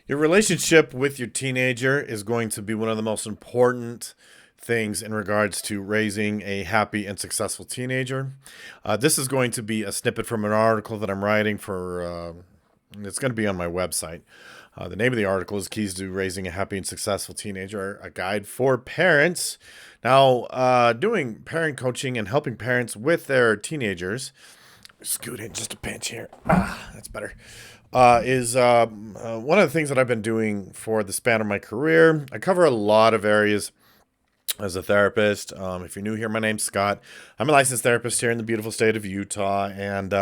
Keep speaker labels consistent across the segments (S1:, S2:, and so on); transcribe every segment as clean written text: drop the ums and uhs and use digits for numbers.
S1: Your relationship with your teenager is going to be one of the most important things in regards to raising a happy and successful teenager. This is going to be a snippet from an article that I'm writing for, it's going to be on my website. The name of the article is Keys to Raising a Happy and Successful Teenager, a guide for parents. Now, doing parent coaching and helping parents with their teenagers, scoot in just a pinch here. That's better. Is One of the things that I've been doing for the span of my career. I cover a lot of areas as a therapist. If you're new here, my name's Scott. I'm a licensed therapist here in the beautiful state of Utah, and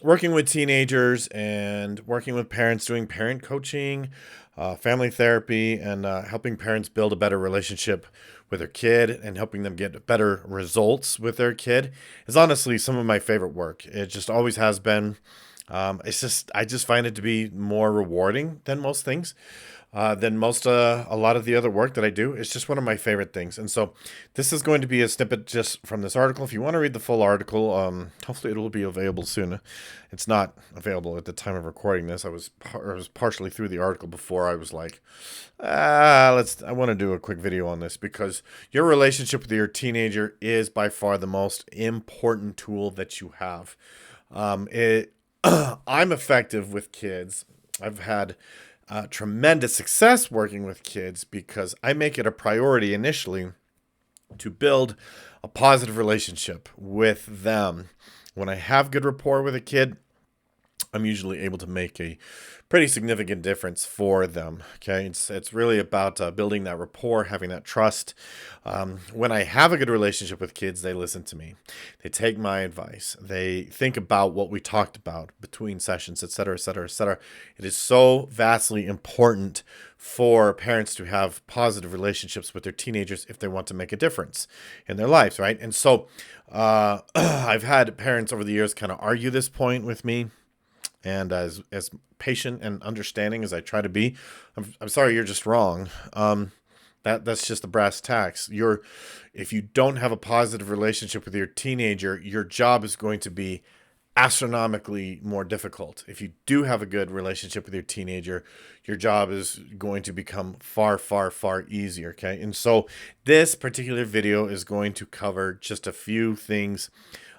S1: working with teenagers and working with parents, doing parent coaching, family therapy, and helping parents build a better relationship with their kid and helping them get better results with their kid is honestly some of my favorite work. It just always has been. I just find it to be more rewarding than most things, a lot of the other work that I do. It's just one of my favorite things. And so this is going to be a snippet just from this article. If you want to read the full article, hopefully it will be available soon. It's not available at the time of recording this. I was partially through the article before I was like, I want to do a quick video on this because your relationship with your teenager is by far the most important tool that you have. It I'm effective with kids. I've had tremendous success working with kids because I make it a priority initially to build a positive relationship with them. When I have good rapport with a kid, I'm usually able to make a pretty significant difference for them. Okay, it's really about building that rapport, having that trust. When I have a good relationship with kids, they listen to me, they take my advice, they think about what we talked about between sessions, etc., etc., etc. It is so vastly important for parents to have positive relationships with their teenagers if they want to make a difference in their lives, right? And so I've had parents over the years kind of argue this point with me. And as patient and understanding as I try to be, I'm sorry, you're just wrong. That's just the brass tacks. If you don't have a positive relationship with your teenager, your job is going to be astronomically more difficult. If you do have a good relationship with your teenager, your job is going to become far, far, far easier. Okay. And so this particular video is going to cover just a few things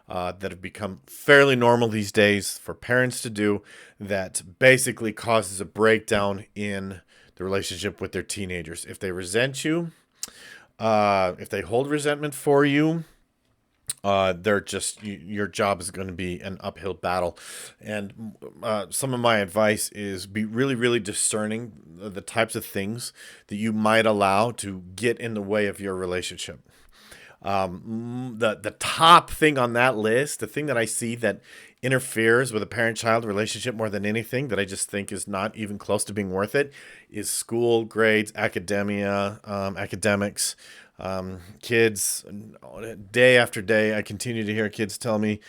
S1: that have become fairly normal these days for parents to do that basically causes a breakdown in the relationship with their teenagers. If they resent you, if they hold resentment for you, your job is going to be an uphill battle. And some of my advice is be really, really discerning the types of things that you might allow to get in the way of your relationship. The top thing on that list, the thing that I see that interferes with a parent-child relationship more than anything, that I just think is not even close to being worth it, is school, grades, academics. Kids, day after day, I continue to hear kids tell me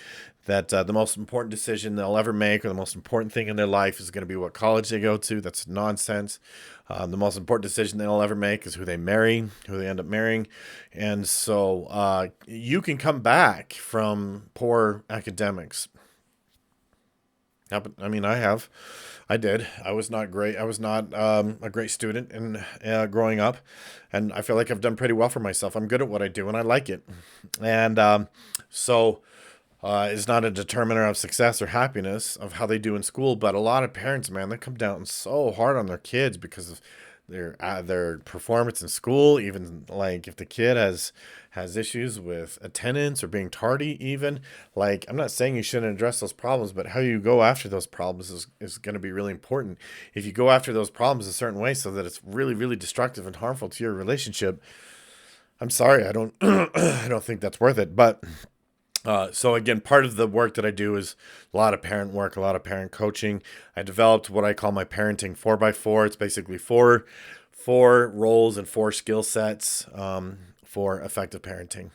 S1: that the most important decision they'll ever make, or the most important thing in their life, is going to be what college they go to. That's nonsense. The most important decision they'll ever make is who they marry, who they end up marrying. And so you can come back from poor academics. I mean, I did. I was not great. I was not a great student in growing up, and I feel like I've done pretty well for myself. I'm good at what I do, and I like it. And so is not a determiner of success or happiness of how they do in school. But a lot of parents, man, they come down so hard on their kids because of their performance in school. Even like if the kid has issues with attendance or being tardy, even like I'm not saying you shouldn't address those problems, but how you go after those problems is going to be really important. If you go after those problems a certain way so that it's really, really destructive and harmful to your relationship, I'm sorry, I don't I don't think that's worth it. But so again, part of the work that I do is a lot of parent work, a lot of parent coaching. I developed what I call my parenting 4x4. It's basically four roles and four skill sets for effective parenting.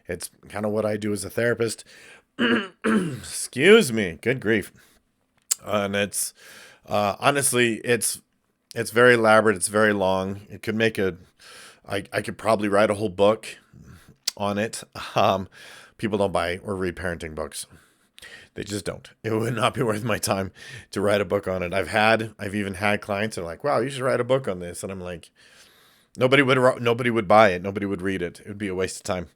S1: It's kind of what I do as a therapist. Excuse me, good grief. And it's honestly, it's very elaborate. It's very long. It could make I could probably write a whole book on it. People don't buy or read parenting books. They just don't. It would not be worth my time to write a book on it. I've even had clients that are like, "Wow, you should write a book on this," and I'm like, nobody would buy it. Nobody would read it. It would be a waste of time.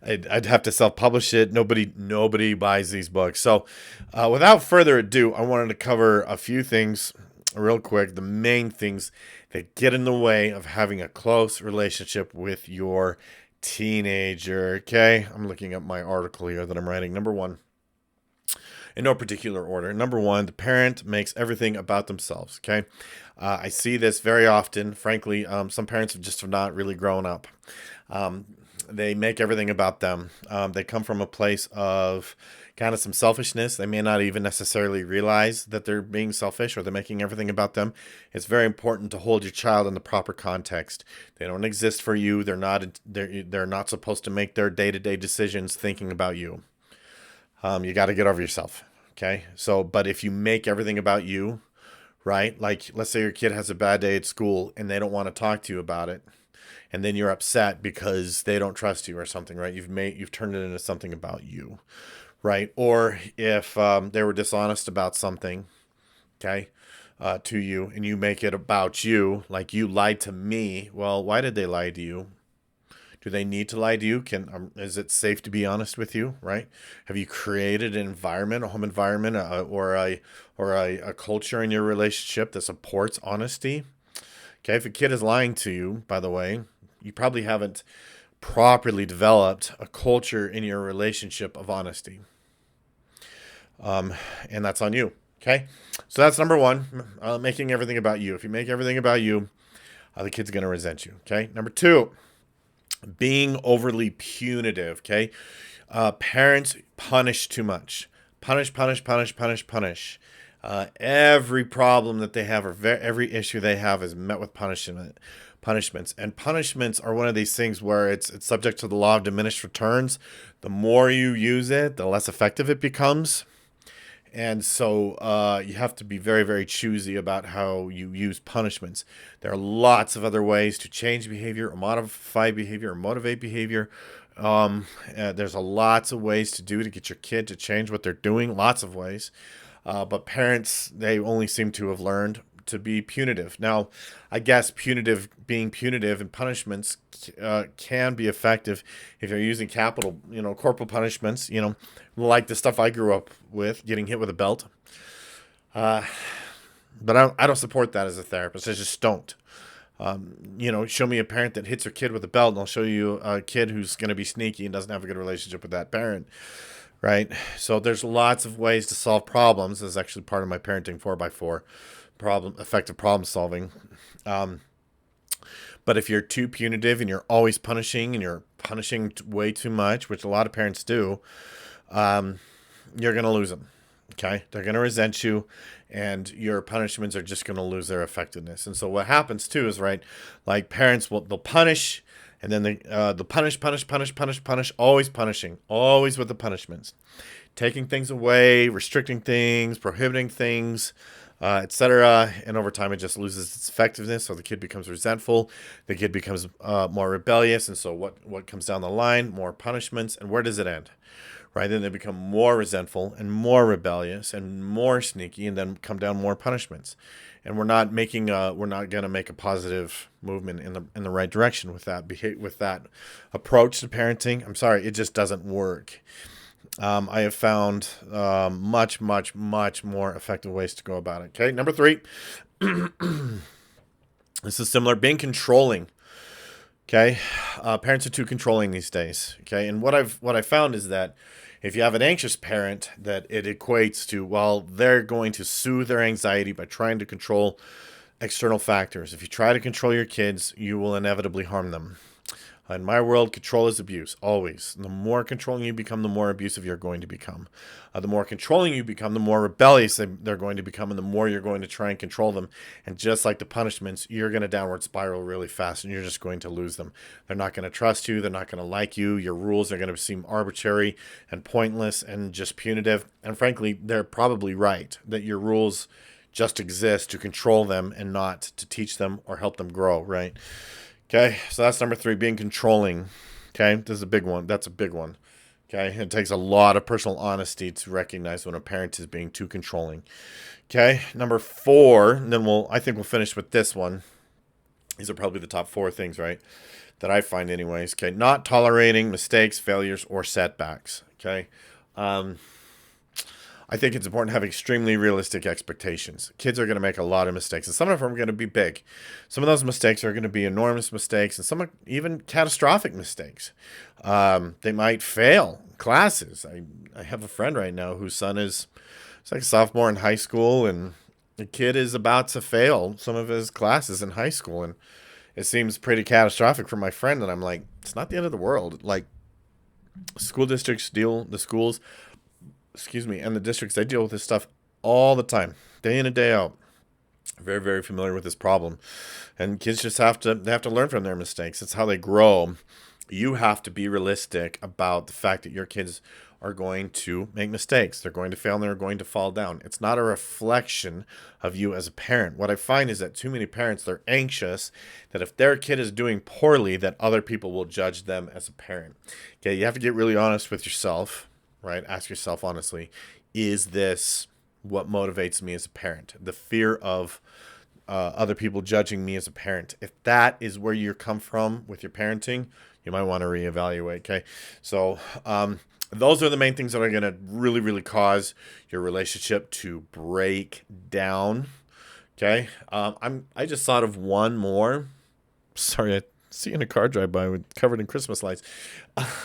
S1: I'd have to self-publish it. Nobody buys these books. So, without further ado, I wanted to cover a few things real quick. The main things that get in the way of having a close relationship with your teenager. Okay, I'm looking up my article here that I'm writing. Number one, in no particular order. Number one, the parent makes everything about themselves. Okay. I see this very often. Frankly, some parents have just not really grown up. They make everything about them. They come from a place of kind of some selfishness. They may not even necessarily realize that they're being selfish or they're making everything about them. It's very important to hold your child in the proper context. They don't exist for you. They're not supposed to make their day-to-day decisions thinking about you. You got to get over yourself. Okay. So, but if you make everything about you, right? Like, let's say your kid has a bad day at school and they don't want to talk to you about it. And then you're upset because they don't trust you or something, right? You've turned it into something about you, right? Or if they were dishonest about something, okay, to you, and you make it about you, like you lied to me. Well, why did they lie to you? Do they need to lie to you? Is it safe to be honest with you? Right? Have you created an environment, a home environment, or a culture in your relationship that supports honesty? Okay, if a kid is lying to you, by the way, you probably haven't properly developed a culture in your relationship of honesty, and that's on you. Okay, so that's number one, making everything about you. If you make everything about you, the kid's gonna resent you. Okay, number two, being overly punitive. Okay, parents punish too much. Punish, punish, punish, punish, punish. Every problem that they have or every issue they have is met with punishments. And punishments are one of these things where it's subject to the law of diminished returns. The more you use it, the less effective it becomes. And so you have to be very, very choosy about how you use punishments. There are lots of other ways to change behavior or modify behavior or motivate behavior. There's lots of ways to get your kid to change what they're doing, lots of ways. But parents, they only seem to have learned to be punitive. Now, I guess being punitive and punishments can be effective if you're using corporal punishments, like the stuff I grew up with, getting hit with a belt. But I don't support that as a therapist. I just don't. Show me a parent that hits their kid with a belt, and I'll show you a kid who's going to be sneaky and doesn't have a good relationship with that parent. Right. So there's lots of ways to solve problems. This is actually part of my parenting 4x4 effective problem solving. But if you're too punitive and you're always punishing and you're punishing way too much, which a lot of parents do, you're going to lose them. Okay. They're going to resent you and your punishments are just going to lose their effectiveness. And so what happens too is, right, like parents they'll punish. And then the punish, always punishing, always with the punishments, taking things away, restricting things, prohibiting things, etc. And over time, it just loses its effectiveness. So the kid becomes resentful. The kid becomes more rebellious. And so what comes down the line? More punishments. And where does it end? Right? Then they become more resentful and more rebellious and more sneaky, and then come down more punishments. And we're not going to make a positive movement in the right direction with that approach to parenting. I'm sorry, it just doesn't work. I have found much, much, much more effective ways to go about it. Okay, number three. This is similar. Being controlling. Okay, parents are too controlling these days. Okay, and what I found is that if you have an anxious parent, that it equates to, well, they're going to soothe their anxiety by trying to control external factors. If you try to control your kids, you will inevitably harm them. In my world, control is abuse, always. The more controlling you become, the more abusive you're going to become. The more controlling you become, the more rebellious they're going to become, and the more you're going to try and control them. And just like the punishments, you're going to downward spiral really fast, and you're just going to lose them. They're not going to trust you. They're not going to like you. Your rules are going to seem arbitrary and pointless and just punitive. And frankly, they're probably right that your rules just exist to control them and not to teach them or help them grow, right? Okay, so that's number three, being controlling. Okay, this is a big one. That's a big one. Okay, it takes a lot of personal honesty to recognize when a parent is being too controlling. Okay, number 4, and then I think we'll finish with this one. These are probably the top 4 things, right? That I find anyways. Okay, not tolerating mistakes, failures, or setbacks. Okay. I think it's important to have extremely realistic expectations. Kids are going to make a lot of mistakes, and some of them are going to be big. Some of those mistakes are going to be enormous mistakes, and some are even catastrophic mistakes. They might fail classes. I have a friend right now whose son is like a sophomore in high school, and the kid is about to fail some of his classes in high school, and it seems pretty catastrophic for my friend. And I'm like, it's not the end of the world. Like, the schools, excuse me, and the districts, they deal with this stuff all the time, day in and day out. Very, very familiar with this problem. And kids just have to learn from their mistakes. It's how they grow. You have to be realistic about the fact that your kids are going to make mistakes. They're going to fail and they're going to fall down. It's not a reflection of you as a parent. What I find is that too many parents, they're anxious that if their kid is doing poorly, that other people will judge them as a parent. Okay, you have to get really honest with yourself, right? Ask yourself honestly, is this what motivates me as a parent? The fear of other people judging me as a parent. If that is where you come from with your parenting, you might want to reevaluate. Okay, so those are the main things that are going to really, really cause your relationship to break down. Okay, I just thought of one more. Sorry, I see you in a car drive by with covered in Christmas lights.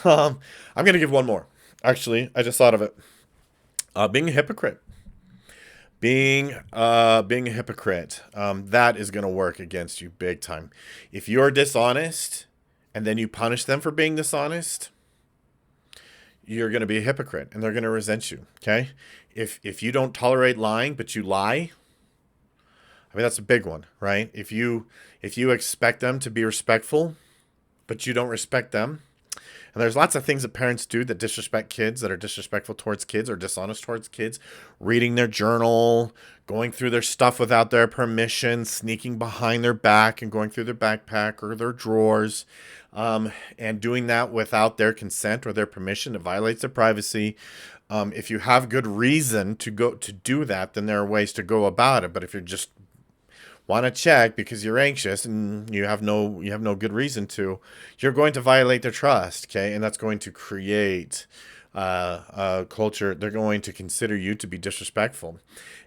S1: I'm going to give one more. Actually, I just thought of it. Being a hypocrite. Being a hypocrite, that is going to work against you big time. If you're dishonest and then you punish them for being dishonest, you're going to be a hypocrite and they're going to resent you. Okay. If you don't tolerate lying, but you lie, I mean, that's a big one, right? If you expect them to be respectful, but you don't respect them. And there's lots of things that parents do that disrespect kids, that are disrespectful towards kids or dishonest towards kids. Reading their journal, going through their stuff without their permission, sneaking behind their back and going through their backpack or their drawers, and doing that without their consent or their permission. It violates their privacy. If you have good reason to do that, then there are ways to go about it. But if you're just want to check because you're anxious and you have no good reason to, you're going to violate their trust. Okay, and that's going to create a culture. They're going to consider you to be disrespectful,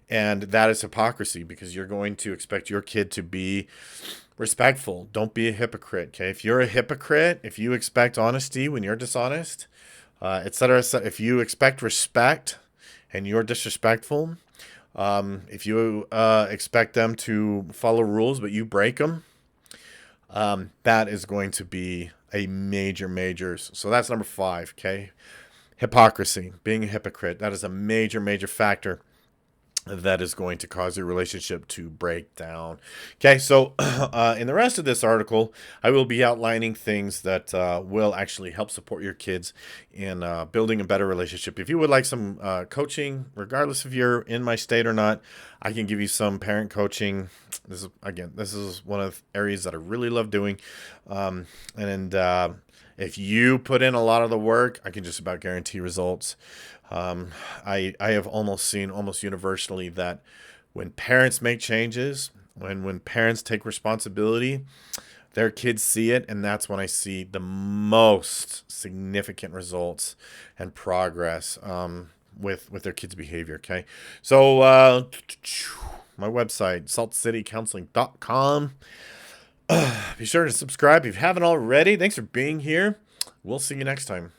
S1: and that is hypocrisy because you're going to expect your kid to be respectful. Don't be a hypocrite. Okay, if you're a hypocrite, if you expect honesty when you're dishonest, etc. If you expect respect and you're disrespectful, if you expect them to follow rules but you break them, that is going to be a major. So that's number 5. Okay, hypocrisy, being a hypocrite. That is a major factor that is going to cause your relationship to break down. Okay, so in the rest of this article, I will be outlining things that will actually help support your kids in building a better relationship. If you would like some coaching, regardless if you're in my state or not, I can give you some parent coaching. This is one of the areas that I really love doing. If you put in a lot of the work, I can just about guarantee results. I have seen almost universally that when parents make changes, when parents take responsibility, their kids see it, and that's when I see the most significant results and progress with their kids' behavior. Okay, so my website, saltcitycounseling.com. Be sure to subscribe if you haven't already. Thanks for being here. We'll see you next time.